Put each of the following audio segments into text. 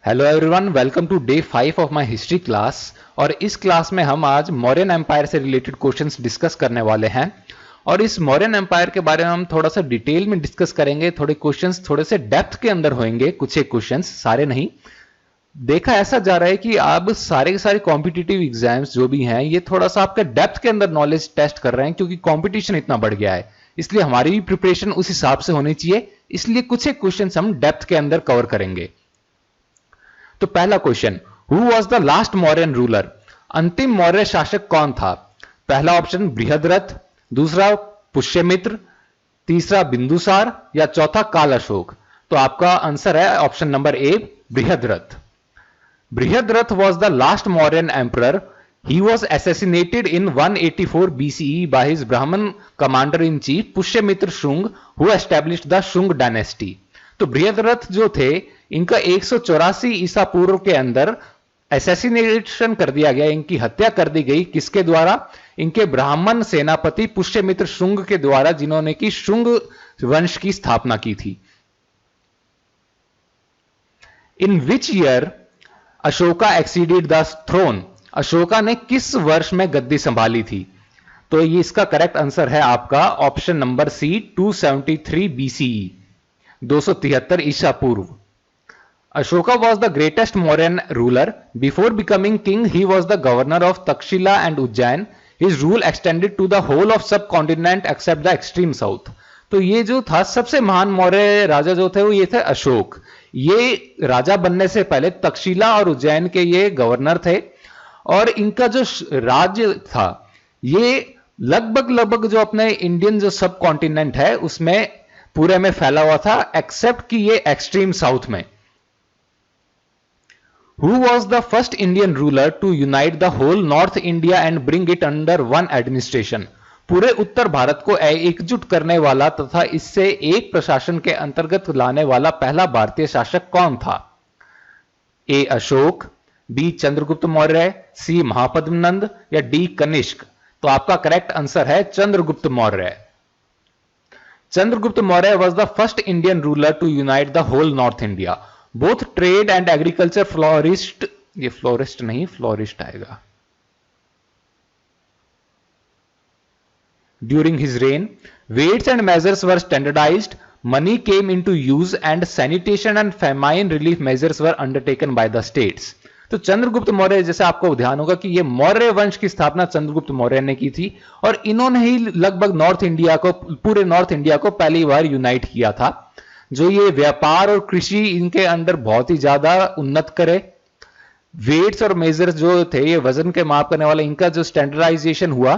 Hello everyone, welcome to day 5 of my history class. और इस class में हम आज मौर्यन एम्पायर से रिलेटेड क्वेश्चंस डिस्कस करने वाले हैं। और इस मौर्यन एम्पायर के बारे में हम थोड़ा सा डिटेल में डिस्कस करेंगे। थोड़े क्वेश्चंस थोड़े से डेप्थ के अंदर होंगे, कुछ एक क्वेश्चंस, सारे नहीं। देखा ऐसा जा रहा है कि अब सारे के सारे कॉम्पिटिटिव एग्जाम्स जो भी हैं ये थोड़ा सा आपके डेप्थ के अंदर नॉलेज टेस्ट कर रहे हैं, क्योंकि कॉम्पिटिशन इतना बढ़ गया है। इसलिए हमारी भी प्रिपरेशन उस हिसाब से होनी चाहिए। इसलिए कुछ एक क्वेश्चंस हम डेप्थ के अंदर कवर करेंगे। तो पहला question, who was the last Mauryan ruler? अंतिम मौर्य शासक कौन था? पहला ऑप्शन बृहद्रथ, दूसरा पुष्यमित्र, तीसरा बिंदुसार या चौथा काल अशोक। तो आपका आंसर है option number A, Brihadratha. Brihadratha was the last Mauryan emperor. He was assassinated in 184 BCE by his Brahmin commander-in-chief Pushyamitra Shunga, who established the Shunga dynasty. तो बृहद्रथ जो थे, इनका 184 ईसा पूर्व के अंदर असैसिनेशन कर दिया गया, इनकी हत्या कर दी गई। किसके द्वारा? इनके ब्राह्मण सेनापति पुष्यमित्र शुंग के द्वारा, जिन्होंने की शुंग वंश की स्थापना की थी। In which year Ashoka acceded the throne? Ashoka ने किस वर्ष में गद्दी संभाली थी? तो ये इसका करेक्ट आंसर है आपका ऑप्शन नंबर सी, 273 बीसीई, 273 ईसा पूर्व। Ashoka was the greatest Mauryan ruler. Before becoming king, he was the governor of Takshila and Ujjain. His rule extended to the whole of subcontinent except the extreme south. तो ये जो था सबसे महान मौर्य राजा जो थे वो ये थे अशोक। ये राजा बनने से पहले तक्षशिला और उज्जैन के ये गवर्नर थे, और इनका जो राज्य था ये लगभग जो अपने इंडियन जो सब कॉन्टिनेंट है उसमें पूरे में फैला हुआ था, एक्सेप्ट कि ये एक्सट्रीम साउथ में। Who was the first Indian ruler to unite the whole North India and bring it under one administration? पूरे उत्तर भारत को एकजुट करने वाला तथा इससे एक प्रशासन के अंतर्गत लाने वाला पहला भारतीय शासक कौन था? ए अशोक, बी चंद्रगुप्त मौर्य, सी महापद्मनंद या डी कनिष्क। तो आपका करेक्ट आंसर है Chandragupta Maurya. Chandragupta Maurya was the first Indian ruler to unite the whole North India. Both trade and agriculture flourished. ये फ्लोरिस्ट नहीं, फ्लोरिस्ट आएगा। During his reign, weights and measures were standardized, money came into use, and sanitation and famine relief measures were undertaken by the states. तो चंद्रगुप्त मौर्य, जैसे आपको ध्यान होगा कि ये मौर्य वंश की स्थापना चंद्रगुप्त मौर्य ने की थी, और इन्होंने ही लगभग नॉर्थ इंडिया को, पूरे नॉर्थ इंडिया को पहली बार यूनाइट किया था, जो ये व्यापार और कृषि इनके अंदर बहुत ही ज्यादा उन्नत करे। वेट्स और मेजर्स जो थे, ये वजन के माप करने वाले, इनका जो स्टैंडर्डाइजेशन हुआ,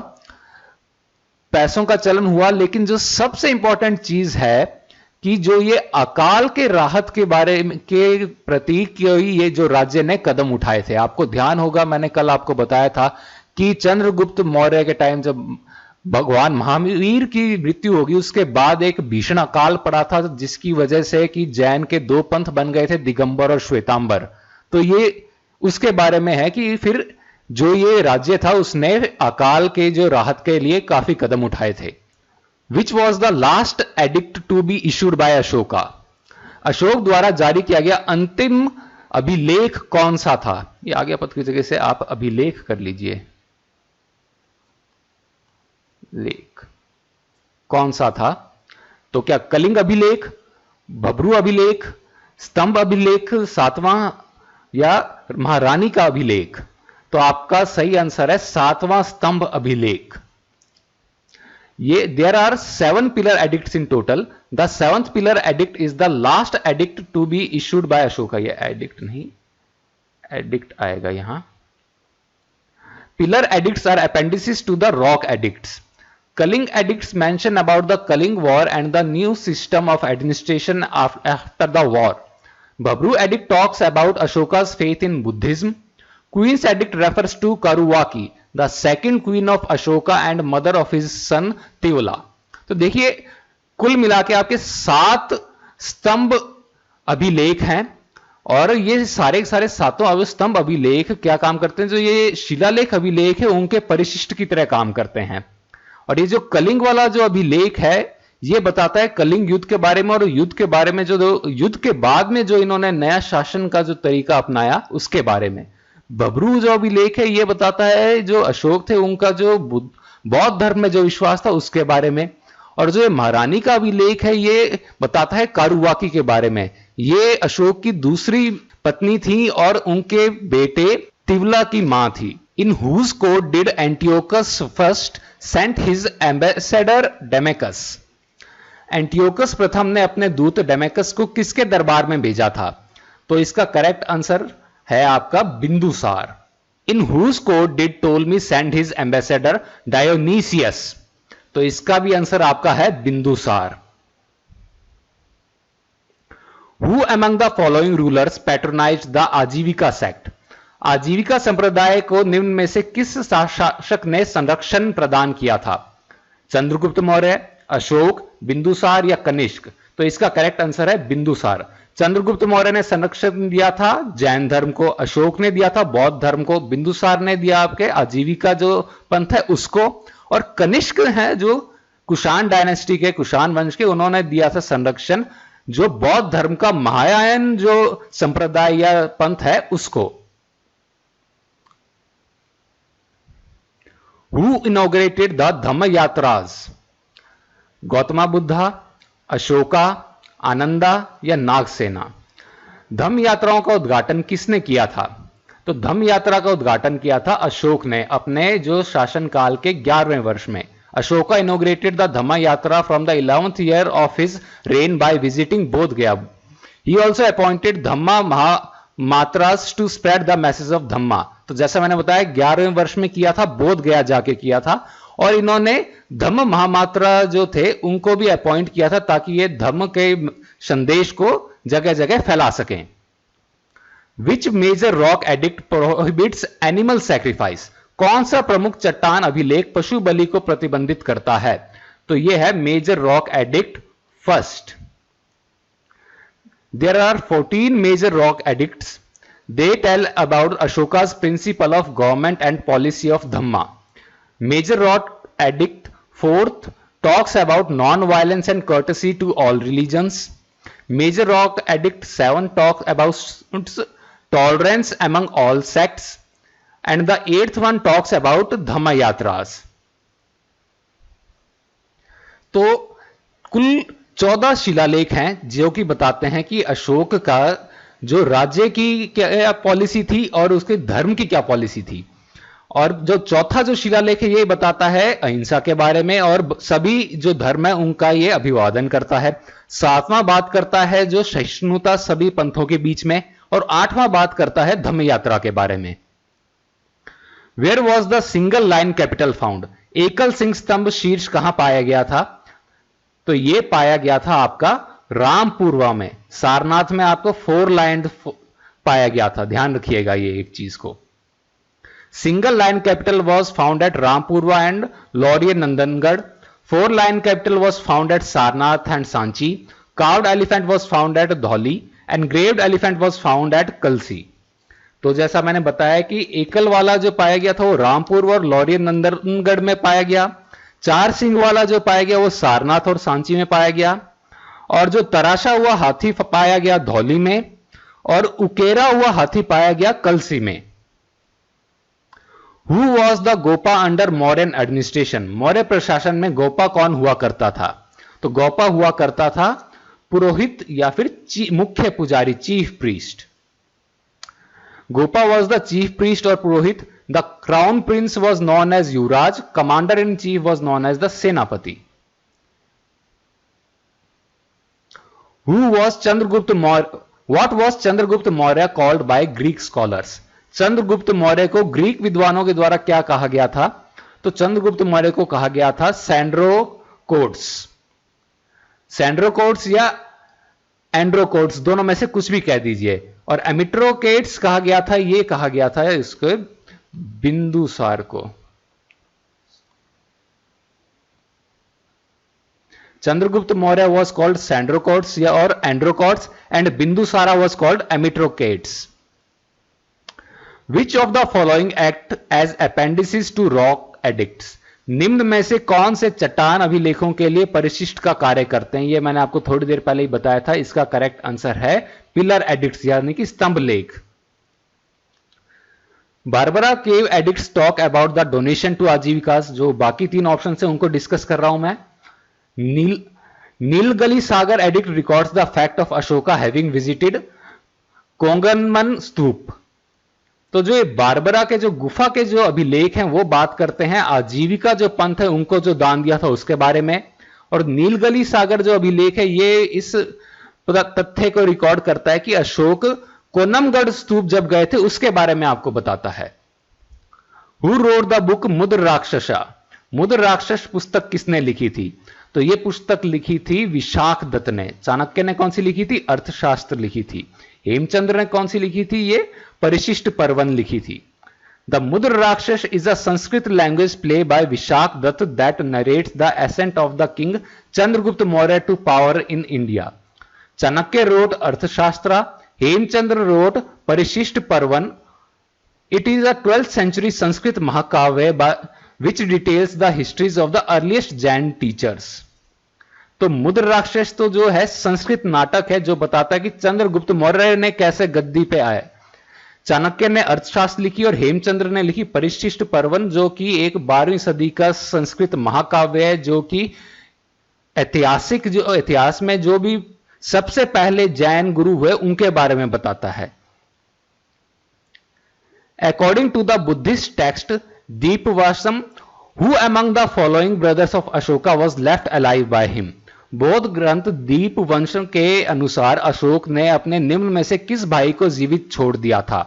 पैसों का चलन हुआ। लेकिन जो सबसे इंपॉर्टेंट चीज है कि जो ये अकाल के राहत के बारे में के प्रति ये जो राज्य ने कदम उठाए थे, आपको ध्यान होगा मैंने कल आपको बताया था कि चंद्रगुप्त मौर्य के टाइम जब भगवान महावीर की मृत्यु होगी, उसके बाद एक भीषण अकाल पड़ा था, जिसकी वजह से कि जैन के दो पंथ बन गए थे, दिगंबर और श्वेतांबर। तो ये उसके बारे में है कि फिर जो ये राज्य था उसने अकाल के जो राहत के लिए काफी कदम उठाए थे। Which was the last edict to be issued by Ashoka? Ashok द्वारा जारी किया गया अंतिम अभिलेख कौन सा था? ये आगे पद की जगह से आप अभिलेख कर लीजिए। लेख कौन सा था? तो क्या कलिंग अभिलेख, भब्रू अभिलेख, स्तंभ अभिलेख सातवां, या महारानी का अभिलेख? तो आपका सही आंसर है सातवां स्तंभ अभिलेख। ये there are 7 pillar edicts in total. The 7th pillar edict is the last edict to be issued by Ashoka. ये एडिक्ट नहीं, एडिक्ट आएगा यहां। Pillar edicts are appendices to the rock edicts. Kaling edicts mention about the Kaling War and the new system of administration after the war. Babru edict talks about Ashoka's faith in Buddhism. Queen's edict refers to Karuvaki, the second queen of Ashoka and mother of his son Tivala. तो देखिए कुल मिला के आपके 7 स्तंभ अभिलेख हैं, और ये सारे सारे सातों स्तंभ अभिलेख क्या काम करते हैं? जो ये शिलालेख अभिलेख है उनके परिशिष्ट की तरह काम करते हैं। और ये जो कलिंग वाला जो अभिलेख है, ये बताता है कलिंग युद्ध के बारे में और युद्ध के बारे में, जो युद्ध के बाद में जो इन्होंने नया शासन का जो तरीका अपनाया उसके बारे में। बब्रू जो अभिलेख है ये बताता है जो अशोक थे उनका जो बौद्ध धर्म में जो विश्वास था उसके बारे में। और जो महारानी का अभिलेख है ये बताता है कारुवाकी के बारे में। ये अशोक की दूसरी पत्नी थी और उनके बेटे तिवला की मां थी। In whose court did Antiochus first sent his ambassador Deimachus. Antiochus प्रथम ने अपने दूत डेमेकस को किसके दरबार में भेजा था? तो इसका करेक्ट आंसर है आपका Bindusara. In whose court did Ptolemy send his ambassador Dionysius. तो इसका भी आंसर आपका है Bindusara. Who among the following rulers patronized the Ajivika sect. Ajivika संप्रदाय को निम्न में से किस शासक ने संरक्षण प्रदान किया था? चंद्रगुप्त मौर्य, अशोक, बिंदुसार या कनिष्क? तो इसका करेक्ट आंसर है बिंदुसार। चंद्रगुप्त मौर्य ने संरक्षण दिया था जैन धर्म को, अशोक ने दिया था बौद्ध धर्म को, बिंदुसार ने दिया आपके आजीविका जो पंथ है उसको, और कनिष्क है जो कुषाण डायनेस्टी के, कुषाण वंश के, उन्होंने दिया था संरक्षण जो बौद्ध धर्म का महायान जो संप्रदाय या पंथ है उसको। हु इनॉग्रेटेड द धम्म यात्राज? गौतम बुद्धा, अशोका, आनंदा या नागसेना? धम्म यात्राओं का उद्घाटन किसने किया था? तो धम्म यात्रा का उद्घाटन किया था अशोक ने अपने जो शासनकाल के 11वें वर्ष में। Ashoka inaugurated the Dhamma yatra from the 11th year of his reign by visiting Bodh Gaya. He also appointed Dhamma Mahamatras to spread the message of Dhamma. तो जैसा मैंने बताया 11वें वर्ष में किया था, बोध गया जाके किया था, और इन्होंने धम्म महामात्रा जो थे उनको भी अपॉइंट किया था ताकि ये धम्म के संदेश को जगह जगह फैला सकें। Which major rock edict prohibits animal sacrifice? कौन सा प्रमुख चट्टान अभिलेख पशु बलि को प्रतिबंधित करता है? तो यह है major rock edict first. There are 14 major rock edicts. They tell about Ashoka's principle of government and policy of Dhamma. Major Rock Edict fourth talks about non-violence and courtesy to all religions. Major Rock Edict 7 talks about tolerance among all sects, and the 8th one talks about Dhamma Yatras. तो कुल 14 शिलालेख हैं जो कि बताते हैं कि अशोक का जो राज्य की क्या पॉलिसी थी और उसके धर्म की क्या पॉलिसी थी। और जो चौथा जो शिलालेख है ये बताता है अहिंसा के बारे में और सभी जो धर्म है उनका ये अभिवादन करता है। 7वां बात करता है जो सहिष्णुता सभी पंथों के बीच में, और 8वां बात करता है धम्म यात्रा के बारे में। Where was the single lion capital found? एकल सिंह स्तंभ शीर्ष कहां पाया गया था? तो ये पाया गया था आपका रामपुरवा में। सारनाथ में आपको 4 लाइन पाया गया था, ध्यान रखिएगा ये एक चीज को। Single line capital was found at Rampurva and Laurier Nandangarh. 4 line capital was found at Sarnath and Sanchi. Carved elephant was found at Dholi and engraved elephant was found at Kalsi. तो जैसा मैंने बताया कि एकल वाला जो पाया गया था वो रामपुर और लॉरियर नंदनगढ़ में पाया गया। 4 सिंह वाला जो पाया गया वो सारनाथ और सांची में पाया गया, और जो तराशा हुआ हाथी पाया गया धौली में, और उकेरा हुआ हाथी पाया गया कलसी में। Who was the Gopa under Mauryan administration? Maurya प्रशासन में गोपा कौन हुआ करता था? तो गोपा हुआ करता था पुरोहित या फिर मुख्य पुजारी, chief priest. Gopa was the chief priest और पुरोहित। The crown prince was known as Yuvaraj. Commander in chief was known as the Senapati. Who was Chandragupta Maurya? What was Chandragupta Maurya called by Greek scholars? Chandragupta Maurya को ग्रीक विद्वानों के द्वारा क्या कहा गया था? तो चंद्रगुप्त मौर्य को कहा गया था सैंड्रोकोट्स। सैंड्रोकोट्स या एंड्रोकोट्स दोनों में से कुछ भी कह दीजिए। और एमिट्रोकेट्स कहा गया था, ये कहा गया था इसको बिंदुसार को। Chandragupta Maurya was called Sandrocottus या और Androcottus and Bindusara was called Amitrochates. Which of the following act as appendices to rock edicts? निम्न में से कौन से चट्टान अभिलेखों के लिए परिशिष्ट का कार्य करते हैं? ये मैंने आपको थोड़ी देर पहले ही बताया था। इसका करेक्ट आंसर है पिलर एडिक्ट्स, यानी कि स्तंभ लेख। Barabar cave edicts talk about the donation to Ajivikas. जो बाकी 3 ऑप्शन है उनको डिस्कस कर रहा हूं मैं। Nigali Sagar edict records the fact of Ashoka having visited Konagamana stupa. तो जो ये बारबरा के जो गुफा के जो अभिलेख हैं वो बात करते हैं आजीविका जो पंथ है उनको जो दान दिया था उसके बारे में, और नीलगली सागर जो अभिलेख है ये इस तथ्य को रिकॉर्ड करता है कि अशोक कोन्नमगढ़ स्तूप जब गए थे उसके बारे में आपको बताता है। Who wrote the book Mudrarakshasa. Mudrarakshasa पुस्तक किसने लिखी थी? तो यह पुस्तक लिखी थी विशाख दत्त ने। चाणक्य ने कौन सी लिखी थी? अर्थशास्त्र लिखी थी। हेमचंद्र ने कौन सी लिखी थी? ये परिशिष्ट पर्वन लिखी थी। The Mudrarakshasa is a Sanskrit language play by Vishakhadatta that narrates the ascent of the king Chandragupta Maurya to power in India. Chanakya wrote Arthashastra, Hemachandra wrote Parishishta Parvan. It is a 12th century Sanskrit mahakavya which details the histories of the earliest Jain teachers। तो मुद्र राक्षस तो जो है संस्कृत नाटक है जो बताता है कि चंद्रगुप्त मौर्य ने कैसे गद्दी पे आए। चाणक्य ने अर्थशास्त्र लिखी और हेमचंद्र ने लिखी परिशिष्ट पर्वन, जो कि एक 12वीं सदी का संस्कृत महाकाव्य है, जो कि ऐतिहासिक जो इतिहास में जो भी सबसे पहले जैन गुरु हुए उनके बारे में बताता है। According to the Buddhist text Dipavamsa, who among the following brothers of Ashoka was left alive by him. बौद्ध ग्रंथ दीप वंश के अनुसार अशोक ने अपने निम्न में से किस भाई को जीवित छोड़ दिया था?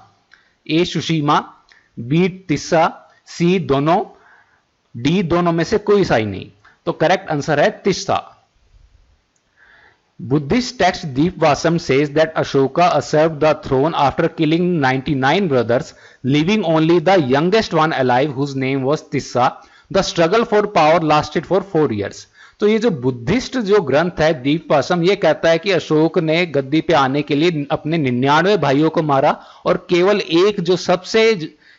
ए सुशीमा, बी तिस्सा, सी दोनों, डी दोनों में से कोई सही नहीं। तो करेक्ट आंसर है Tissa. Buddhist text Deepvasam says that Ashoka usurped the throne after killing 99 brothers, leaving only the youngest one alive whose name was Tissa. The struggle for power lasted for 4 years. तो ये जो Buddhist जो ग्रंथ है दीपवासम, ये कहता है कि अशोक ने गद्दी पे आने के लिए अपने 99 भाइयों को मारा और केवल एक जो सबसे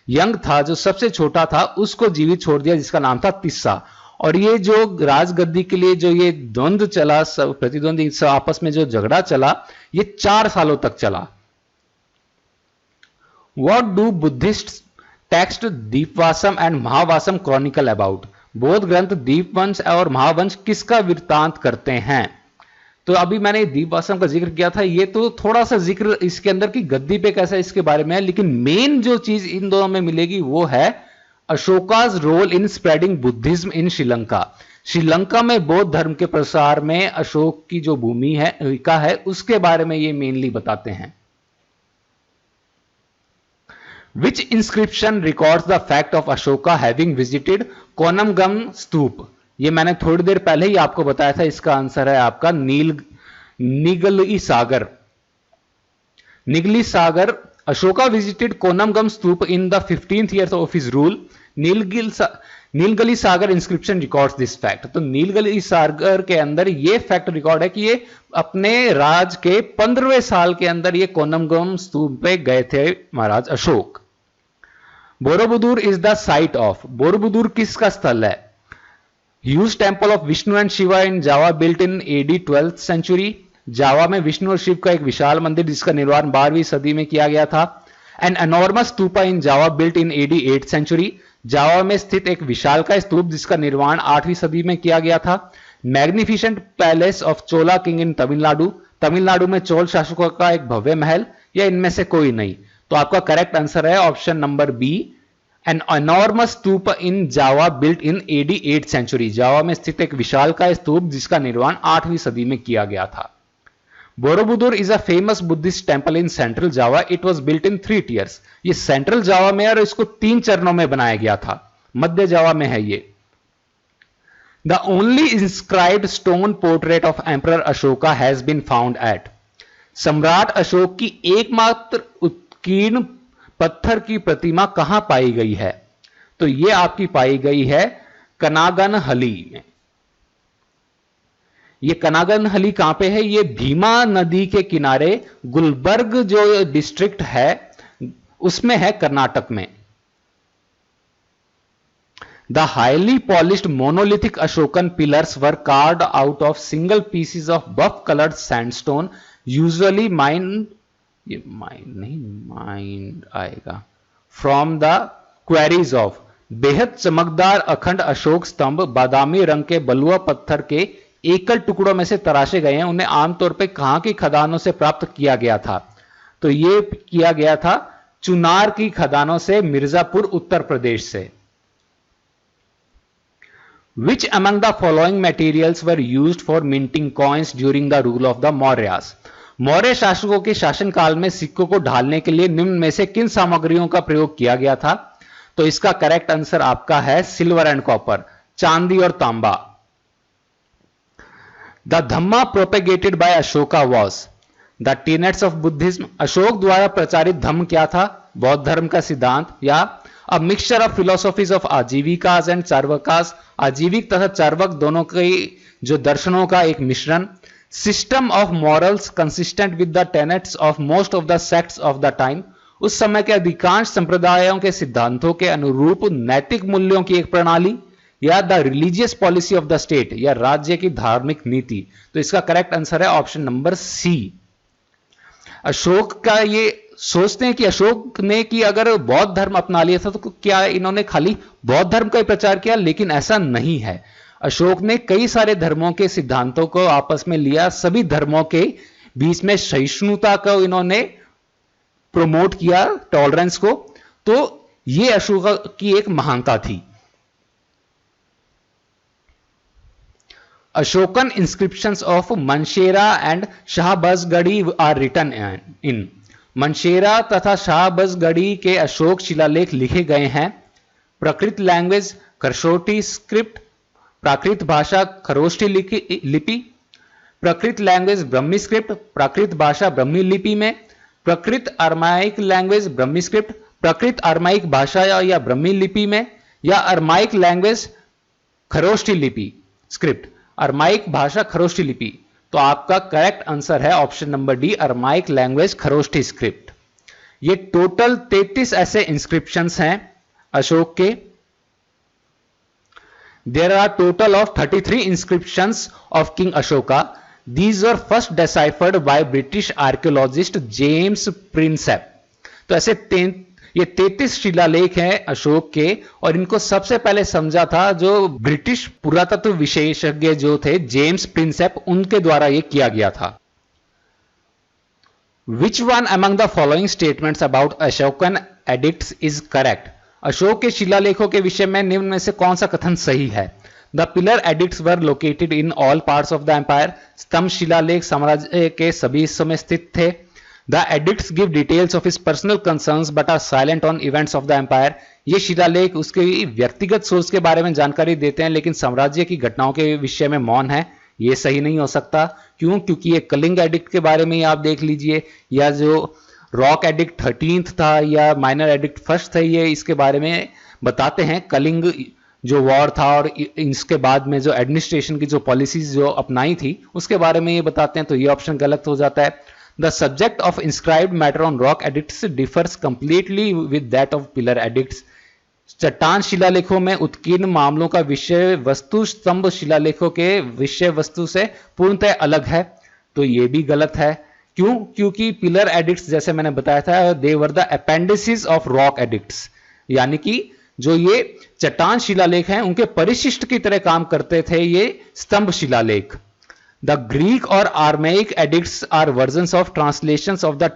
यंग था, जो सबसे छोटा था, उसको जीवित छोड़ दिया, जिसका नाम था तिस्सा। और ये जो राजगद्दी के लिए जो ये द्वंद्व चला, प्रतिद्वंदी आपस में जो झगड़ा चला, ये 4 सालों तक चला। What do Buddhist text Dipavamsa and Mahavamsa chronicle about. बौद्ध ग्रंथ दीपवंश और महावंश किसका वृत्तांत करते हैं? तो अभी मैंने दीपवासम का जिक्र किया था, ये तो थोड़ा सा जिक्र इसके अंदर की गद्दी पे कैसा इसके बारे में है, लेकिन मेन जो चीज इन दोनों में मिलेगी वो है Ashoka's role in spreading Buddhism in Sri Lanka. Sri Lanka में बौद्ध धर्म के प्रसार में अशोक की जो भूमिका है उसके बारे में ये मेनली बताते हैं। Which inscription records the fact of Ashoka having visited कोनमगम स्तूप? ये मैंने थोड़ी देर पहले ही आपको बताया था। इसका आंसर है आपका निगली सागर। निगली सागर। Ashoka visited Konamgam Stupa in the 15th year of his rule. Nigali Sagar inscription records this fact. तो नीलगली सागर के अंदर ये फैक्ट रिकॉर्ड है कि ये अपने राज के 15वें साल के अंदर ये कोनमगम स्तूप पे गए थे Maharaj Ashok. Borobudur is the site of. Borobudur किसका स्थल है? Huge temple of Vishnu and Shiva in Java built in AD 12th century। Java में विष्णु और शिव का एक विशाल मंदिर जिसका निर्माण 12वीं सदी में किया गया था। An enormous stupa in Java built in AD 8th century। Java में स्थित एक विशाल का स्तूप जिसका निर्माण 8वीं सदी में किया गया था। Magnificent palace of Chola king in Tamil Nadu. Tamil Nadu में चोल शासकों का एक भव्य महल, या इनमें से कोई नहीं? तो आपका करेक्ट आंसर है option number B, an enormous stupa in Java built in AD 8th century। Java में स्थित एक विशाल का स्तूप जिसका निर्माण 8वीं सदी में किया गया था। Borobudur is a famous Buddhist temple in central Java. It was built in 3 tiers। ये सेंट्रल जावा में और इसको 3 चरणों में बनाया गया था। मध्य जावा में है ये। The only inscribed stone portrait of emperor Ashoka has been found at. सम्राट अशोक की एकमात्र उत्कीर्ण पत्थर की प्रतिमा कहां पाई गई है? तो यह आपकी पाई गई है कनागनहली में। ये कनागनहली कहां पे है? ये भीमा नदी के किनारे गुलबर्ग जो डिस्ट्रिक्ट है उसमें है, कर्नाटक में। The highly polished monolithic Ashokan pillars were carved out of single pieces of buff colored sandstone, usually mined आएगा from the quarries of। बेहद चमकदार अखंड अशोक स्तंभ बादामी रंग के बलुआ पत्थर के एकल टुकड़ों में से तराशे गए हैं। उन्हें आमतौर पर कहां की खदानों से प्राप्त किया गया था? तो यह किया गया था चुनार की खदानों से, मिर्जापुर उत्तर प्रदेश से। Which among the following materials were used for minting coins during the rule of the Mauryas? Maurya शासकों के शासनकाल में सिक्कों को ढालने के लिए निम्न में से किन सामग्रियों का प्रयोग किया गया था? तो इसका करेक्ट आंसर आपका है सिल्वर एंड कॉपर, चांदी और तांबा। The dhamma propagated by Ashoka was the tenets of Buddhism. Ashoka द्वारा प्रचारित धम्म क्या था? बौद्ध धर्म का सिद्धांत। या a mixture of philosophies of Ajivikas and Charvakas, Ajivika तथा चार्वक दोनों के जो दर्शनों का एक मिश्रण। System of morals consistent with the tenets of most of the sects of the time, उस समय के अधिकांश संप्रदायों के सिद्धांतों के अनुरूप नैतिक मूल्यों की एक प्रणाली। या the religious policy of the state, या राज्य की धार्मिक नीति। तो इसका करेक्ट आंसर है ऑप्शन नंबर सी। अशोक का ये सोचते हैं कि अशोक ने कि अगर बौद्ध धर्म अपना लिया था तो क्या इन्होंने खाली बौद्ध धर्म का ही प्रचार किया? लेकिन ऐसा नहीं है। अशोक ने कई सारे धर्मों के सिद्धांतों को आपस में लिया, सभी धर्मों के बीच में सहिष्णुता को इन्होंने प्रमोट किया, टॉलरेंस को। तो यह अशोक की एक महानता थी। Ashokan inscriptions of Manshera and Shahabazgadi are written in। Mansehra तथा शाहबजगढ़ी के अशोक शिलालेख लिखे गए हैं। प्रकृत लैंग्वेज खरशोटी स्क्रिप्ट, प्राकृत भाषा खरोष्ठी लिपि, प्रकृत लैंग्वेज ब्रह्मी स्क्रिप्ट, प्राकृत भाषा ब्रह्मी लिपि में, प्रकृत अरमाइक लैंग्वेज ब्रह्मी स्क्रिप्ट, प्रकृत अरमाइक भाषा या ब्रह्मी लिपि में, या अरमाइक लैंग्वेज खरोष्ठी लिपि स्क्रिप्ट, अरमाइक भाषा खरोष्ठी लिपि। तो आपका करेक्ट आंसर है option number D, Aramaic language Kharosthi script. ये टोटल 33 ऐसे इंस्क्रिप्शंस हैं अशोक के। There are total of 33 inscriptions of king Ashoka. These were first deciphered by British archaeologist James Prinsep. तो ऐसे ये 33 शिलालेख हैं अशोक के, और इनको सबसे पहले समझा था जो ब्रिटिश पुरातत्व विशेषज्ञ जो थे जेम्स प्रिंसेप, उनके द्वारा ये किया गया था। Which one among the following statements about Ashokan edicts is correct? Ashok के शिलालेखों के विषय में निम्न में से कौन सा कथन सही है? The pillar edicts were located in all parts of the empire। स्तंभ शिलालेख साम्राज्य के सभी हिस्सों में स्थित थे। The edicts give details of his personal concerns but are silent on events of the empire। ये शिलालेख उसके व्यक्तिगत सोच के बारे में जानकारी देते हैं लेकिन साम्राज्य की घटनाओं के विषय में मौन है। ये सही नहीं हो सकता। क्यों? क्योंकि ये कलिंग एडिक्ट के बारे में ही आप देख लीजिए, या जो रॉक एडिक्ट 13th था या माइनर एडिक्ट फर्स्ट था, ये इसके बारे में बताते हैं। कलिंग जो वॉर था और इसके बाद में जो एडमिनिस्ट्रेशन की जो पॉलिसीज जो अपनाई थी उसके बारे में ये बताते हैं। तो ये ऑप्शन गलत हो जाता है। The subject of inscribed matter on rock edicts differs completely with that of pillar edicts। चट्टान शिलालेखों में उत्कीर्ण मामलों का विषय वस्तु स्तंभ शिलालेखों के विषय वस्तु से पूर्णतः अलग है। तो ये भी गलत है। क्यों? क्योंकि पिलर एडिक्ट्स जैसे मैंने बताया था, they were the appendices of rock edicts, यानी कि जो ये चट्टान शिलालेख हैं उनके परिशिष्ट की तरह काम करते थे ये स्तंभ शिलालेख। The Greek or Aramaic edicts are versions of translations of the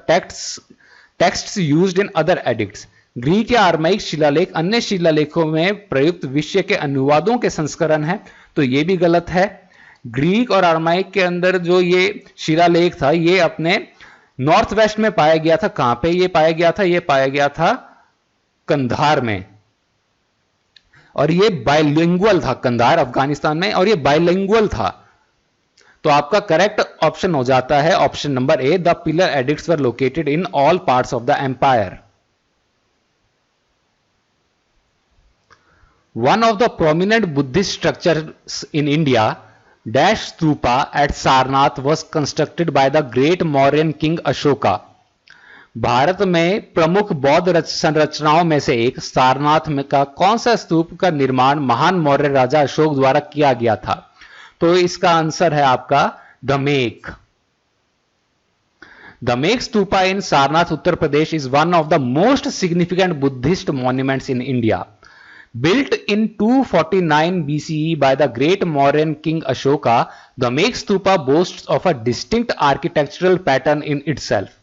texts used in other edicts। Greek या आरमाइक शिलालेख अन्य शिलालेखों में प्रयुक्त विषय के अनुवादों के संस्करण है। तो ये भी गलत है। ग्रीक और आरमाइक के अंदर जो ये शिलालेख था ये अपने नॉर्थ वेस्ट में पाया गया था। कहां पे ये पाया गया था? ये पाया गया था कंधार में, और ये बाइलिंगुअल था। कंधार अफगानिस्तान में, और ये बाइलिंगुअल था। तो आपका करेक्ट ऑप्शन हो जाता है option number A, the pillar edicts were located in all parts of the empire. One of the prominent Buddhist structures in India dash stupa at Sarnath was constructed by the great Mauryan king Ashoka. Bharat में प्रमुख बौद्ध संरचनाओं में से एक सारनाथ में का कौन सा स्तूप का निर्माण महान मौर्य राजा अशोक द्वारा किया गया था? तो इसका आंसर है आपका धमेक। धमेक स्तूपा इन Sarnath, Uttar Pradesh is one of the most significant Buddhist monuments in India. Built in 249 BCE by the great Mauryan king Ashoka, Dhamek Stupa boasts of a distinct architectural pattern in itself.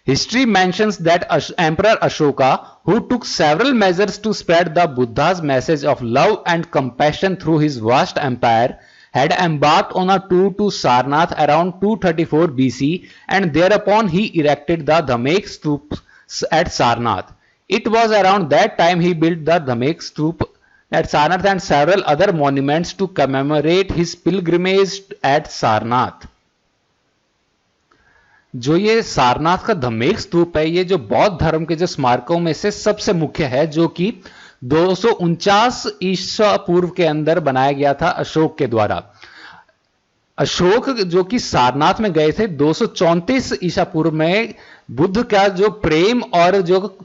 History mentions that Emperor Ashoka, who took several measures to spread the Buddha's message of love and compassion through his vast empire, had embarked on a tour to Sarnath around 234 BC, and thereupon he erected the Dhamek Stupa at Sarnath. It was around that time he built the Dhamek Stupa at Sarnath and several other monuments to commemorate his pilgrimage at Sarnath. जो ये सारनाथ का धमेक स्तूप है, ये जो बौद्ध धर्म के जो स्मारकों में से सबसे मुख्य है, जो कि 249 ईसा पूर्व के अंदर बनाया गया था अशोक के द्वारा। अशोक जो कि सारनाथ में गए थे 234 ईसा पूर्व में बुद्ध का जो प्रेम और जो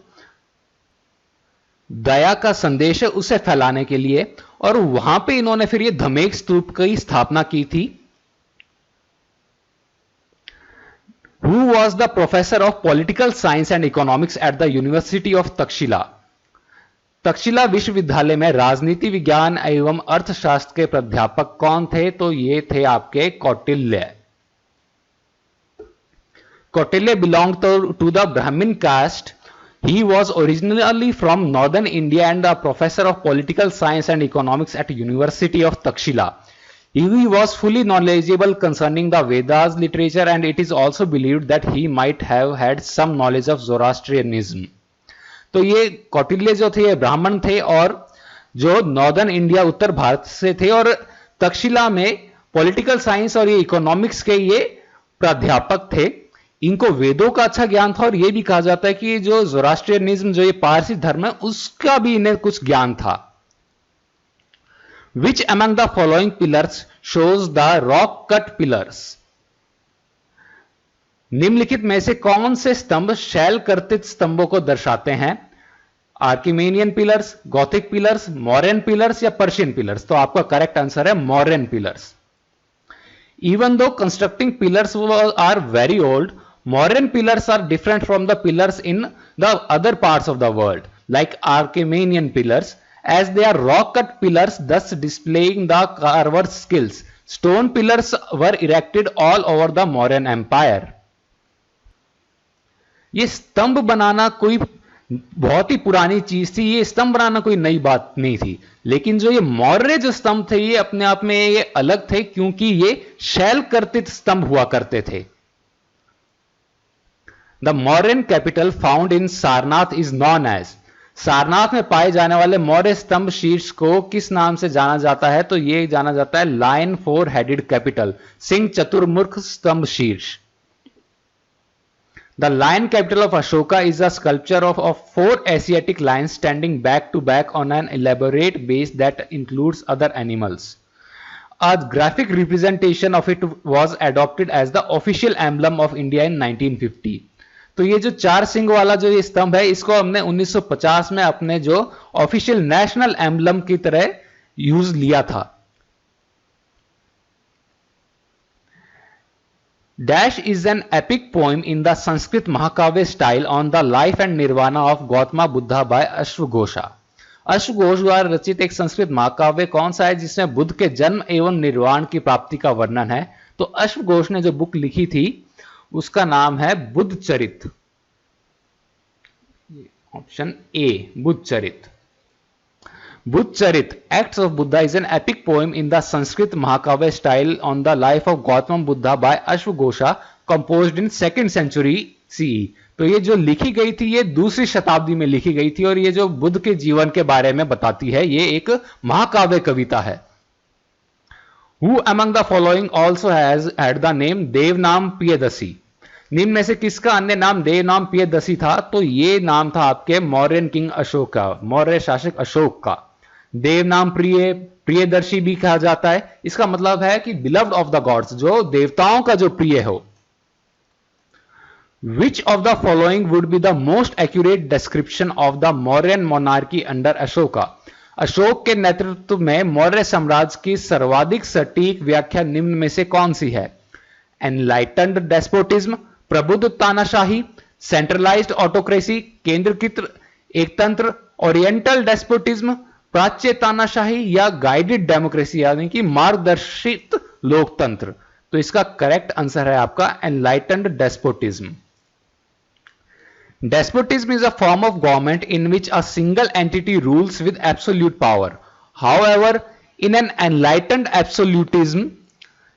दया का संदेश है उसे फैलाने के लिए, और वहां पे इन्होंने फिर ये धमेक स्तूप की स्थापना की थी। Who was the professor of political science and economics at the University of Takshila? Takshashila विश्वविद्यालय में राजनीति विज्ञान एवं अर्थशास्त्र के प्राध्यापक कौन थे? तो ये थे आपके Kautilya. Kautilya belonged to the Brahmin caste. He was originally from northern India and a professor of political science and economics at University of Takshila. He was fully knowledgeable concerning the Vedas literature, and it is also believed that he might have had some knowledge of Zoroastrianism. तो ये कौटिल्य जो थे ये ब्राह्मण थे और जो northern India उत्तर भारत से थे, और तक्षशिला में पॉलिटिकल साइंस और ये इकोनॉमिक्स के ये प्राध्यापक थे। इनको वेदों का अच्छा ज्ञान था, और ये भी कहा जाता है कि जो ज़ोरास्ट्रियनिज्म जो ये पारसी धर्म है उसका भी इन्हें कुछ ज्ञान था। Which among the following pillars shows the rock cut pillars? निम्नलिखित में से कौन से स्तंभ शैल कर्तित स्तंभों को दर्शाते हैं? आर्किमेनियन pillars, Gothic pillars, Mauryan pillars या पर्शियन पिलर्स? तो आपका करेक्ट आंसर है Mauryan pillars. Even though constructing pillars are very old, Mauryan pillars are different from the pillars in the other parts of the world, like Achaemenian pillars, as they are rock-cut pillars, thus displaying the carver's skills. Stone pillars were erected all over the Mauryan Empire. ये स्तंभ बनाना कोई बहुत ही पुरानी चीज थी, ये स्तंभ बनाना कोई नई बात नहीं थी, लेकिन जो ये मौर्य जो स्तंभ थे ये अपने आप में ये अलग थे, क्योंकि ये शैल कर्तित स्तंभ हुआ करते थे। The Mauryan capital found in Sarnath is known as, Sarnath में पाए जाने वाले मौर्य स्तंभ शीर्ष को किस नाम से जाना जाता है? तो ये जाना जाता है लायन फोर हेडेड कैपिटल, सिंह चतुर्मुख स्तंभ शीर्ष। The lion capital of Ashoka is a sculpture of 4 Asiatic lions standing back to back on an elaborate base that includes other animals. A graphic representation of it was adopted as the official emblem of India in 1950. तो ये जो 4 सिंह वाला जो ये स्तंभ है इसको हमने 1950 में अपने जो ऑफिशियल नेशनल एम्बलम की तरह यूज लिया था। Dash is an epic poem in the Sanskrit Mahakavya style on the life and nirvana of Gautama Buddha by Ashwagosha. अश्वघोष द्वारा रचित एक संस्कृत महाकाव्य कौन सा है जिसमें बुद्ध के जन्म एवं निर्वाण की प्राप्ति का वर्णन है? तो अश्वघोष ने जो बुक लिखी थी उसका नाम है Buddhacharit. Option A Buddhacharit. Buddcharit, Acts of Buddha is an epic poem in the Sanskrit Mahakavya style on the life of Gautama Buddha by Ashwagosha, composed in 2nd century CE. तो ये जो लिखी गई थी ये दूसरी शताब्दी में लिखी गई थी और ये जो बुद्ध के जीवन के बारे में बताती है, ये एक महाकाव्य कविता है। Who among the following also has had the name देवनाम Priyadasi? निम्न में से किसका अन्य नाम देवनाम प्रियदसी था? तो ये नाम था आपके मौर्यन किंग अशोक का, मौर्य शासक अशोक का। देवनाम प्रिय, प्रियदर्शी भी कहा जाता है। इसका मतलब है कि बिलव्ड ऑफ द गॉड्स, जो देवताओं का जो प्रिय हो। Which of the following would be the most accurate description of the Mauryan monarchy under Ashoka? Ashok के नेतृत्व में मौर्य साम्राज्य की सर्वाधिक सटीक व्याख्या निम्न में से कौन सी है? एनलाइटेंड डेस्पोटिज्म, प्रबुद्ध तानाशाही, सेंट्रलाइज्ड ऑटोक्रेसी, केंद्रीकृत एकतंत्र, ओरिएंटल डेस्पोटिज्म, प्राच्य तानाशाही या गाइडेड डेमोक्रेसी यानी कि मार्गदर्शित लोकतंत्र। तो इसका करेक्ट आंसर है आपका enlightened despotism. Despotism is a form of government in which a single entity rules with absolute power. However, in an enlightened absolutism,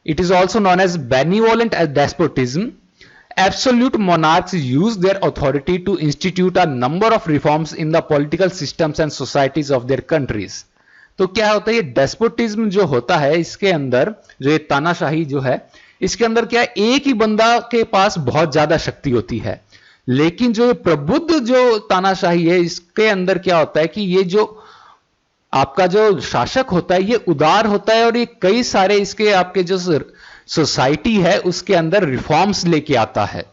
it is also known as benevolent despotism, absolute monarchs use their authority to institute a number of reforms in the political systems and societies of their countries. तो क्या होता है ये despotism जो होता है, इसके अंदर जो ये तानाशाही जो है, इसके अंदर क्या है, एक ही बंदा के पास बहुत ज्यादा शक्ति होती है। लेकिन जो प्रबुद्ध जो तानाशाही है, इसके अंदर क्या होता है कि ये जो आपका जो शासक होता है ये उदार होता है और ये कई सारे इसके आपके जो सोसाइटी है उसके अंदर रिफॉर्म्स लेके आता है।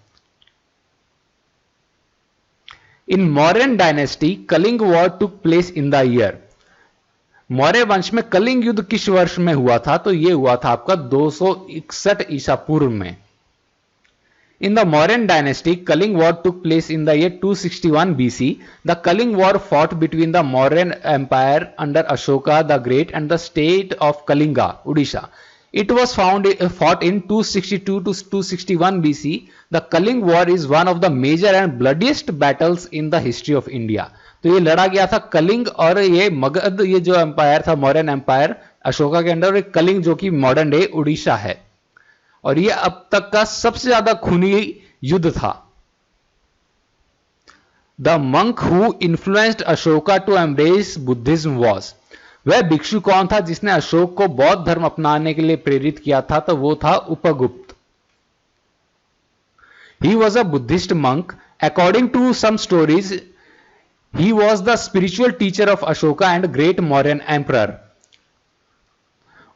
In Mauryan dynasty Kalinga war took place in the year. Maurya वंश में कलिंग युद्ध किस वर्ष में हुआ था? तो यह हुआ था आपका 261 ईसा पूर्व में। In the Mauryan dynasty, Kaling War took place in the year 261 BC. The Kaling War fought between the Mauryan Empire under Ashoka the Great and the state of Kalinga, Odisha. It was fought in 262 to 261 BC. The Kaling War is one of the major and bloodiest battles in the history of India. तो ये लड़ा गया था कलिंग और ये मगध, ये जो empire था मौर्यन एम्पायर अशोका के अंदर, कलिंग जो कि मॉडर्न डे उड़ीसा है, और यह अब तक का सबसे ज्यादा खूनी युद्ध था। The monk who influenced Ashoka to embrace Buddhism was. वह भिक्षु कौन था जिसने अशोक को बौद्ध धर्म अपनाने के लिए प्रेरित किया था? तो वो था Upagupta. He was a Buddhist monk. According to some stories he was the spiritual teacher of Ashoka and great Mauryan emperor.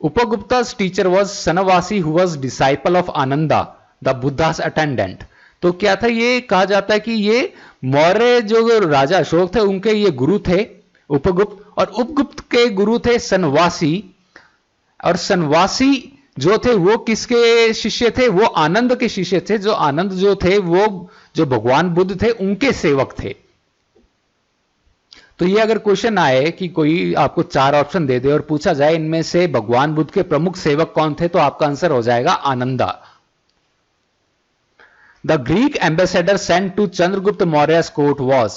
Upagupta's teacher was Sanavasi, who was disciple of Ananda, the Buddha's attendant. तो क्या था, ये कहा जाता है कि ये मौर्य जो राजा अशोक थे उनके ये गुरु थे उपगुप्त, और उपगुप्त के गुरु थे सनवासी, और सनवासी जो थे वो किसके शिष्य थे? वो आनंद के शिष्य थे। जो आनंद जो थे वो जो भगवान बुद्ध थे उनके सेवक थे। तो ये अगर क्वेश्चन आए कि कोई आपको 4 ऑप्शन दे दे और पूछा जाए इनमें से भगवान बुद्ध के प्रमुख सेवक कौन थे, तो आपका आंसर हो जाएगा Ananda. The Greek ambassador sent to Chandragupta Maurya court was.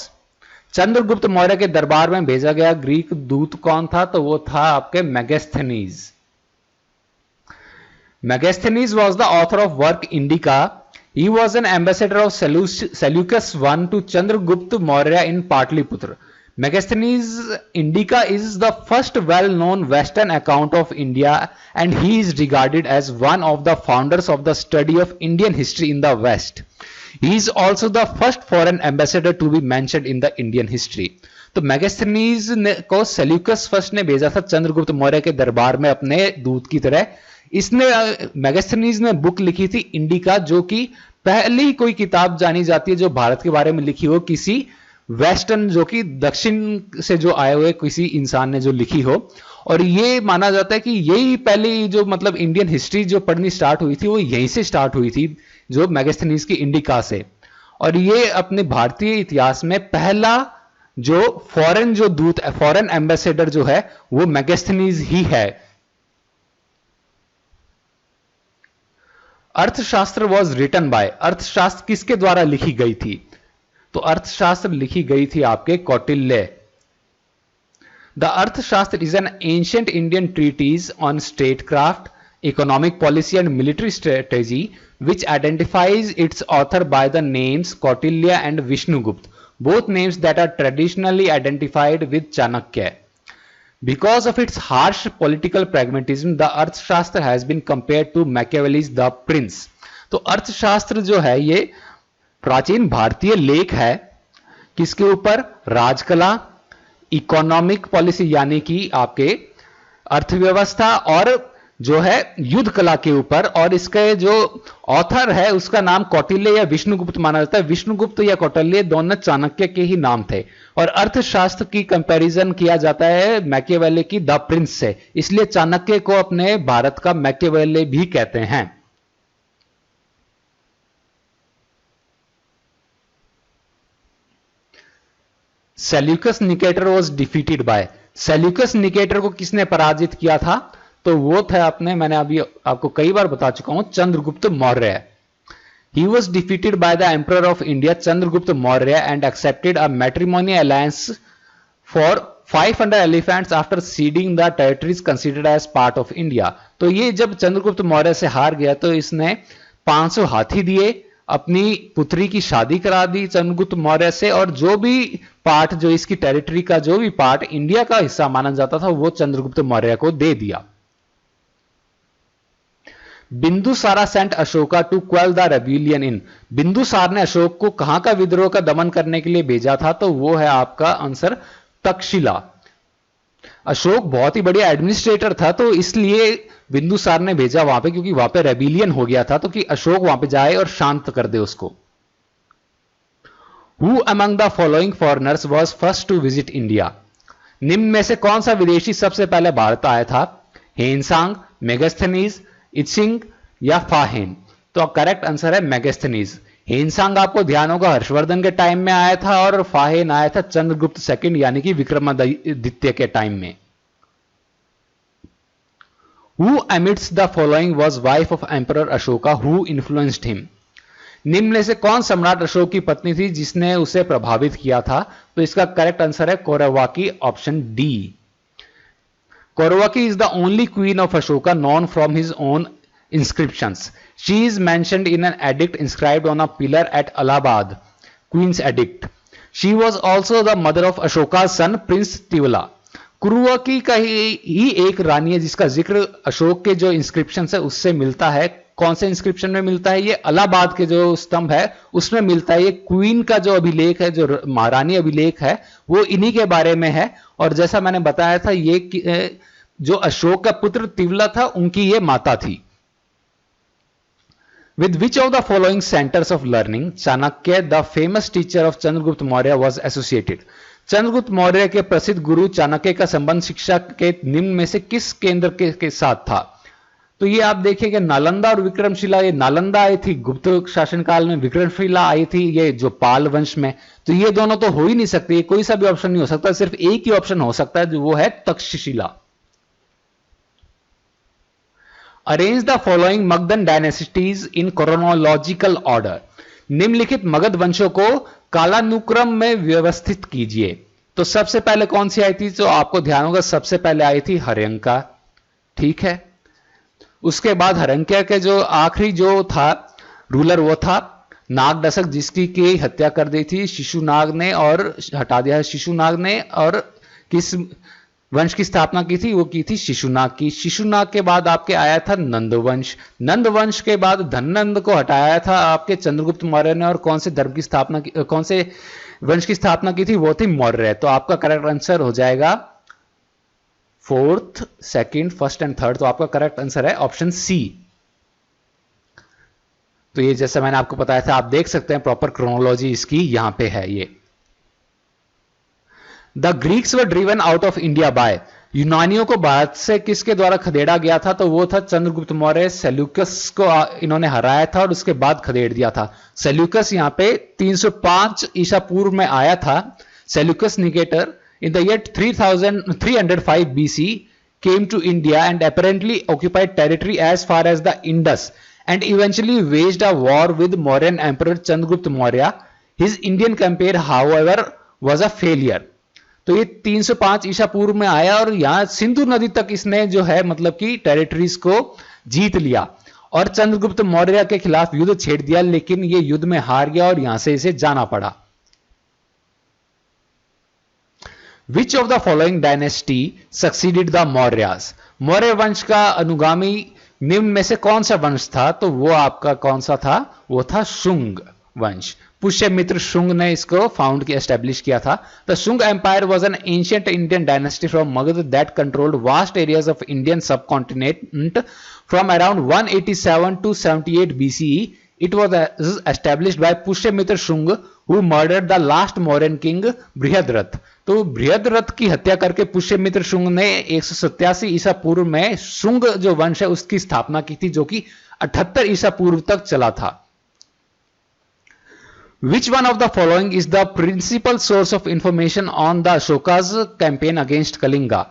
Chandragupta Maurya के दरबार में भेजा गया ग्रीक दूत कौन था? तो वो था आपके Megasthenes. Megasthenes was the author of work Indica. He was an ambassador of Seleucus I to Chandragupta Maurya in Pataliputra. Megasthenes Indica is the first well-known Western account of India, and he is regarded as one of the founders of the study of Indian history in the West. He is also the first foreign ambassador to be mentioned in the Indian history. तो मेगास्थनीज को Seleucus first ने भेजा था चंद्रगुप्त मौर्य के दरबार में अपने दूत की तरह। इसने मेगास्थनीज ने बुक लिखी थी इंडिका, जो कि पहली कोई किताब जानी जाती है जो भारत के बारे में लिखी हो, किसी वेस्टर्न जो कि दक्षिण से जो आए हुए किसी इंसान ने जो लिखी हो। और ये माना जाता है कि यही पहली जो मतलब इंडियन हिस्ट्री जो पढ़नी स्टार्ट हुई थी वो यहीं से स्टार्ट हुई थी, जो मेगास्थनीज की इंडिका से। और ये अपने भारतीय इतिहास में पहला जो फॉरेन जो दूत, फॉरेन एम्बेसडर जो है वो मेगास्थनीज ही है। अर्थशास्त्र वॉज रिटन बाय। अर्थशास्त्र किसके द्वारा लिखी गई थी? तो अर्थशास्त्र लिखी गई थी आपके Kautilya. The Arthashastra is an ancient Indian treatise on statecraft, economic policy and military strategy, which identifies its author by the names Kautilya and Vishnugupta, both names that are traditionally identified with Chanakya. Because of its harsh political pragmatism, the अर्थशास्त्र has been compared to Machiavelli's The Prince. तो अर्थशास्त्र जो है ये प्राचीन भारतीय लेख है किसके ऊपर? राजकला, इकोनॉमिक पॉलिसी यानी कि आपके अर्थव्यवस्था और जो है युद्ध कला के ऊपर, और इसके जो ऑथर है उसका नाम कौटिल्य या विष्णुगुप्त माना जाता है। विष्णुगुप्त या कौटिल्य दोनों चाणक्य के ही नाम थे। और अर्थशास्त्र की कंपैरिजन किया जाता है मैकियावेली की द प्रिंस से, इसलिए चाणक्य को अपने भारत का मैकियावेली भी कहते हैं। Seleucus Nicator was defeated bye, Seleucus Nicator को किसने पराजित किया था? तो वो थे मैंने अभी आपको कई बार बता चुका हूं, Chandragupta Maurya. He was defeated by the emperor of India Chandragupta Maurya and accepted a matrimonial alliance for 500 elephants after ceding the territories considered as part of India. तो ये जब चंद्रगुप्त मौर्य से हार गया तो इसने 500 हाथी दिए, अपनी पुत्री की शादी करा दी चंद्रगुप्त मौर्य से, और जो भी पार्ट, जो इसकी टेरिटरी का जो भी पार्ट इंडिया का हिस्सा माना जाता था वो चंद्रगुप्त मौर्य को दे दिया। Bindusara sent Ashoka to quell the rebellion in, Bindusar ने अशोक को कहां का विद्रोह का दमन करने के लिए भेजा था? तो वो है आपका आंसर तक्षशिला। अशोक बहुत ही बढ़िया एडमिनिस्ट्रेटर था, तो इसलिए बिंदुसार ने भेजा वहां पे, क्योंकि वहां पे रेबिलियन हो गया था, तो कि अशोक वहां पे जाए और शांत कर दे उसको। Who among the following foreigners was first to visit India, निम्न में से कौन सा विदेशी सबसे पहले भारत आया था? हेनसांग, मेगास्थनीज, इत्सिंग या फाहेन? तो करेक्ट आंसर है मेगास्थनीज। हेनसांग आपको ध्यान होगा हर्षवर्धन के टाइम में आया था, और फाहेन आया था चंद्रगुप्त सेकंड यानी कि विक्रमादित्य के टाइम में। Who amidst the following was wife of Emperor Ashoka who influenced him? निम्न में से कौन सम्राट अशोक की पत्नी थी जिसने उसे प्रभावित किया था? तो इसका करेक्ट आंसर है Kaurvaki, option D. Kaurvaki is the only queen of Ashoka known from his own inscriptions. She is mentioned in an edict inscribed on a pillar at Allahabad, Queen's Edict. She was also the mother of Ashoka's son Prince Tivala. कुरुवाकी का ही एक रानी है जिसका जिक्र अशोक के जो inscription है उससे मिलता है। कौन से इंस्क्रिप्शन में मिलता है? ये इलाहाबाद के जो स्तंभ है उसमें मिलता है। ये क्वीन का जो अभिलेख है, जो महारानी अभिलेख है, वो इन्हीं के बारे में है। और जैसा मैंने बताया था, ये जो अशोक का पुत्र तिवला था उनकी ये माता थी। With which of the following centers of learning Chanakya, the famous teacher of Chandragupta Maurya, was associated? Chandragupta Maurya के प्रसिद्ध गुरु चाणक्य का संबंध शिक्षा के निम्न में से किस केंद्र के साथ था? तो ये आप देखेंगे नालंदा और विक्रमशिला। ये नालंदा आई थी गुप्त शासनकाल में, विक्रमशिला आई थी ये जो पाल वंश में। तो ये दोनों तो हो ही नहीं सकते, ये कोई सा भी ऑप्शन नहीं हो सकता, सिर्फ एक ही ऑप्शन हो सकता है जो वो है Takshashila. Arrange the following Magadhan dynasties in chronological order, निम्नलिखित मगध वंशों को कालानुक्रम में व्यवस्थित कीजिए। तो सबसे पहले कौन सी आई थी? तो आपको ध्यान होगा सबसे पहले आई थी हर्यंका, ठीक है। उसके बाद हर्यंका के जो आखिरी जो था रूलर वो था नागदशक, जिसकी की हत्या कर दी थी शिशुनाग ने और हटा दिया शिशुनाग ने। और किस वंश की स्थापना की थी? वो की थी शिशुनाग की। शिशुनाग के बाद आपके आया था नंदवंश। नंदवंश के बाद धननंद को हटाया था आपके चंद्रगुप्त मौर्य ने। और कौन से धर्म की स्थापना की, कौन से वंश की स्थापना की थी? वो थी मौर्य। तो आपका करेक्ट आंसर हो जाएगा fourth, second, first and third. तो आपका करेक्ट आंसर है ऑप्शन सी। तो ये जैसे मैंने आपको बताया था, आप देख सकते हैं प्रॉपर क्रोनोलॉजी इसकी यहां पे है। ये the Greeks were driven out of India by, यूनानियों को भारत से किसके द्वारा खदेड़ा गया था? तो वो था चंद्रगुप्त मौर्य। सेल्यूकस को इन्होंने हराया था और उसके बाद खदेड़ दिया था। सेल्यूकस यहां पे 305 ईसा पूर्व में आया था। Seleucus Nicator in the year 305 BC came to India and apparently occupied territory as far as the Indus and eventually waged a war with Mauryan Emperor Chandragupta Maurya. His Indian campaign, however, was a failure. तो ये 305 ईसा पूर्व में आया और यहां सिंधु नदी तक इसने जो है मतलब कि टेरिटरीज को जीत लिया और चंद्रगुप्त मौर्य के खिलाफ युद्ध छेड़ दिया, लेकिन ये युद्ध में हार गया और यहां से इसे जाना पड़ा। Which of the following dynasty succeeded the Mauryas? Maurya वंश का अनुगामी निम्न में से कौन सा वंश था? तो वो आपका कौन सा था? वो था शुंग। वंश। पुष्यमित्र शुंग ने इसको फाउंड किया, एस्टेब्लिश किया था। The Shunga empire was an ancient Indian dynasty from Magadha that controlled vast areas of Indian subcontinent from around 187 to 78 BCE. It was established by Pushyamitra Shung, who murdered the last Mauryan king Brihadratha. तो बृहद्रथ की हत्या करके पुष्यमित्र शुंग ने 187 ईसा पूर्व में शुंग जो वंश है उसकी स्थापना की थी, जो कि 78 ईसा पूर्व तक चला था। Which one of the following is the principal source of information on the Ashoka's campaign against Kalinga?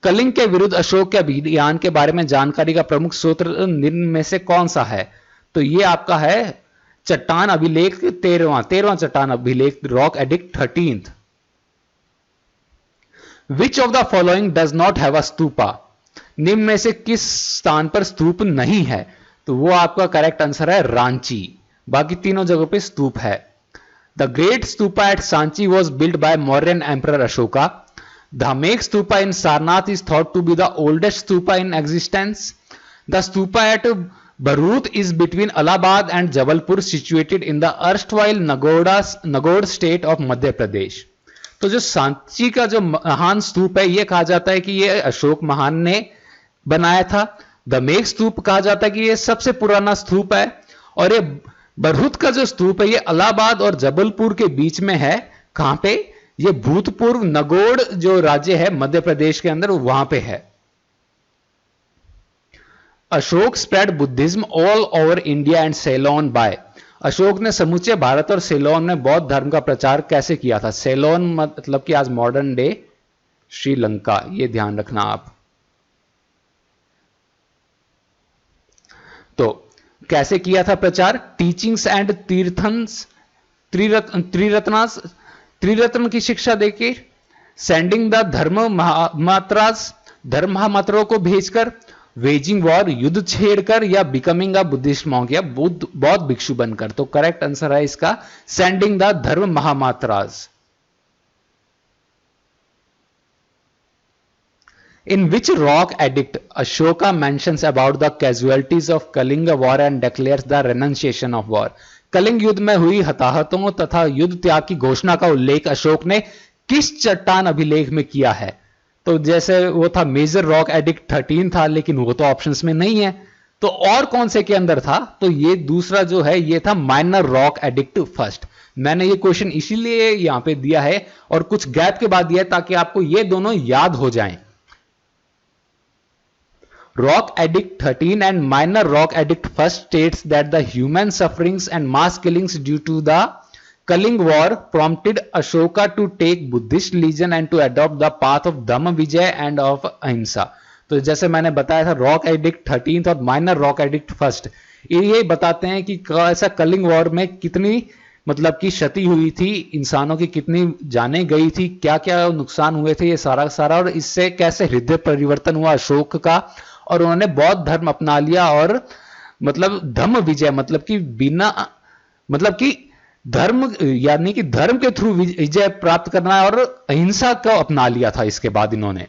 Kalinga के विरुद्ध अशोक के अभियान के बारे में जानकारी का प्रमुख स्रोत निम्न में से कौन सा है? तो ये आपका है चट्टान अभिलेख 13वां चट्टान अभिलेख, rock edict 13th। Which of the following does not have a stupa? निम्न में से किस स्थान पर स्तूप नहीं है? तो वो आपका करेक्ट आंसर है रांची। बाकी तीनों जगहों पे स्तूप है। The great stupa at Sanchi was built by Mauryan Emperor Ashoka. The Dhamek stupa in Sarnath is thought to be the oldest stupa in existence. The stupa at Bharut is between Allahabad and Jabalpur, situated in the erstwhile Nagaur state of Madhya Pradesh. तो जो सांची का जो महान स्तूप है, ये कहा जाता है कि ये अशोक महान ने बनाया था। दमेक स्तूप कहा जाता है कि ये सबसे पुराना स्तूप है, और ये बरहुत का जो स्तूप है ये इलाहाबाद और जबलपुर के बीच में है। कहां पे? ये भूतपूर्व नगौड़ जो राज्य है मध्य प्रदेश के अंदर, वहां पे है। Ashoka spread Buddhism all over India and Ceylon by. Ashoka ने समूचे भारत और सेलोन में बौद्ध धर्म का प्रचार कैसे किया था? सेलोन मतलब कि आज मॉडर्न डे श्रीलंका, ये ध्यान रखना आप। तो कैसे किया था प्रचार? टीचिंग्स एंड तीर्थन्स, त्रिरत्न की शिक्षा देके, सेंडिंग द धर्म महामात्रास, धर्म महामात्रों को भेजकर, वेजिंग वॉर, युद्ध छेड़कर, या बिकमिंग अ बुद्धिस्ट मॉन्क, या बौद्ध भिक्षु बनकर। तो करेक्ट आंसर है इसका सेंडिंग द धर्म Mahamatras. In which rock edict Ashoka mentions about the casualties of Kalinga war and declares the renunciation of war? Kalinga युद्ध में हुई हताहतों तथा युद्ध त्याग की घोषणा का उल्लेख अशोक ने किस चट्टान अभिलेख में किया है? तो जैसे वो था मेजर रॉक एडिक्ट 13 था, लेकिन वो तो ऑप्शंस में नहीं है। तो और कौन से के अंदर था? तो ये दूसरा जो है ये था माइनर रॉक एडिक्ट फर्स्ट। मैंने ये क्वेश्चन इसीलिए यहां पे दिया है और कुछ गैप के बाद दिया है ताकि आपको ये दोनों याद हो जाएं। Rock Edict 13 and Minor Rock Edict first states that the human sufferings and mass killings due to the Kaling War prompted Ashoka to take Buddhist religion and to adopt the path of Dhamma Vijay and of Ahimsa. तो जैसे मैंने बताया था rock edict 13 और minor rock edict first, ये बताते हैं कि ऐसा कलिंग वॉर में कितनी मतलब की क्षति हुई थी, इंसानों की कितनी जानें गई थी, क्या क्या नुकसान हुए थे, ये सारा सारा, और इससे कैसे हृदय परिवर्तन हुआ अशोक का, और उन्होंने बौद्ध धर्म अपना लिया, और मतलब धम्म विजय मतलब कि बिना मतलब कि धर्म यानी कि धर्म के थ्रू विजय प्राप्त करना, और अहिंसा को अपना लिया था इसके बाद इन्होंने।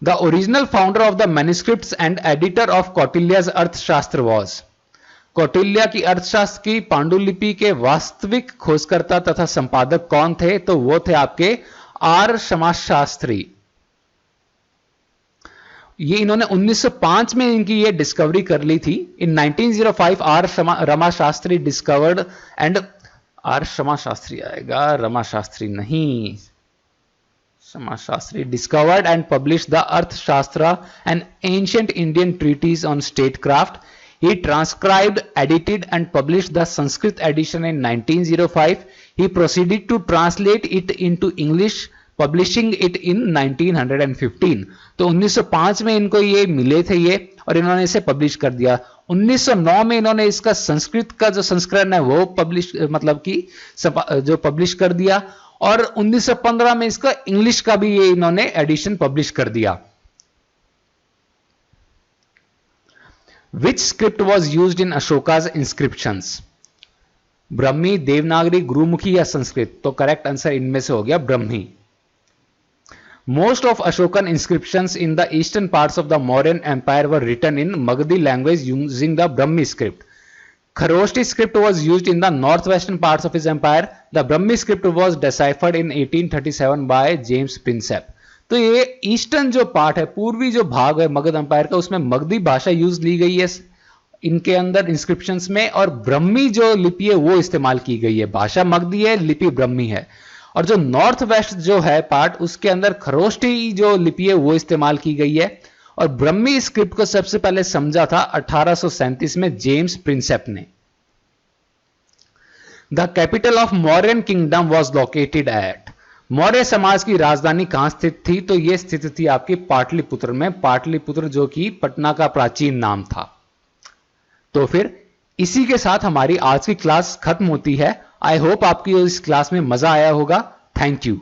The original founder of the manuscripts and editor of Kautilya's Arthashastra was. Kautilya की अर्थशास्त्र की पांडुलिपि के वास्तविक खोजकर्ता तथा संपादक कौन थे? तो वो थे आपके आर समाजशास्त्री। ये इन्होंने 1905 में इनकी ये डिस्कवरी कर ली थी। In 1905 R Ramashastri discovered and R Shamasastry आएगा, रमाशास्त्री नहीं, Shamasastry discovered and published the Arthashastra an ancient Indian treatise on statecraft. He transcribed, edited and published the Sanskrit edition in 1905. He proceeded to translate it into English, publishing it in 1915. तो 1905 में इनको ये मिले थे ये, और इन्होंने इसे पब्लिश कर दिया। 1909 में इन्होंने इसका संस्कृत का जो संस्करण है वो पब्लिश मतलब कि जो पब्लिश कर दिया, और 1915 में इसका इंग्लिश का भी ये इन्होंने एडिशन पब्लिश कर दिया। Which script was used in Ashoka's inscriptions? ब्रह्मी, देवनागरी, गुरुमुखी या संस्कृत? तो करेक्ट आंसर इनमें से हो गया ब्रह्मी। Most of Ashokan inscriptions in the eastern parts of the Mauryan Empire were written in Magadhi language using the Brahmi script. Kharosthi script was used in the north western parts of his empire. The Brahmi script was deciphered in 1837 by James Prinsep. तो ये eastern जो part है, पूर्वी जो भाग है Magadh empire का, उसमें मगधी भाषा यूज ली गई है इनके अंदर इंस्क्रिप्शंस में, और ब्रह्मी जो लिपि है वो इस्तेमाल की गई है। भाषा मगधी है, लिपि ब्रह्मी है। और जो नॉर्थ वेस्ट जो है पार्ट, उसके अंदर खरोष्टी जो लिपि है वो इस्तेमाल की गई है। और ब्रह्मी स्क्रिप्ट को सबसे पहले समझा था 1837 में जेम्स प्रिंसेप ने। The capital of Mauryan kingdom was located at. Maurya समाज की राजधानी कहां स्थित थी? तो यह स्थित थी आपकी पाटलिपुत्र में। पाटलिपुत्र जो कि पटना का प्राचीन नाम था। तो फिर इसी के साथ हमारी आज की क्लास खत्म होती है। आई होप आपकी इस क्लास में मजा आया होगा। Thank you.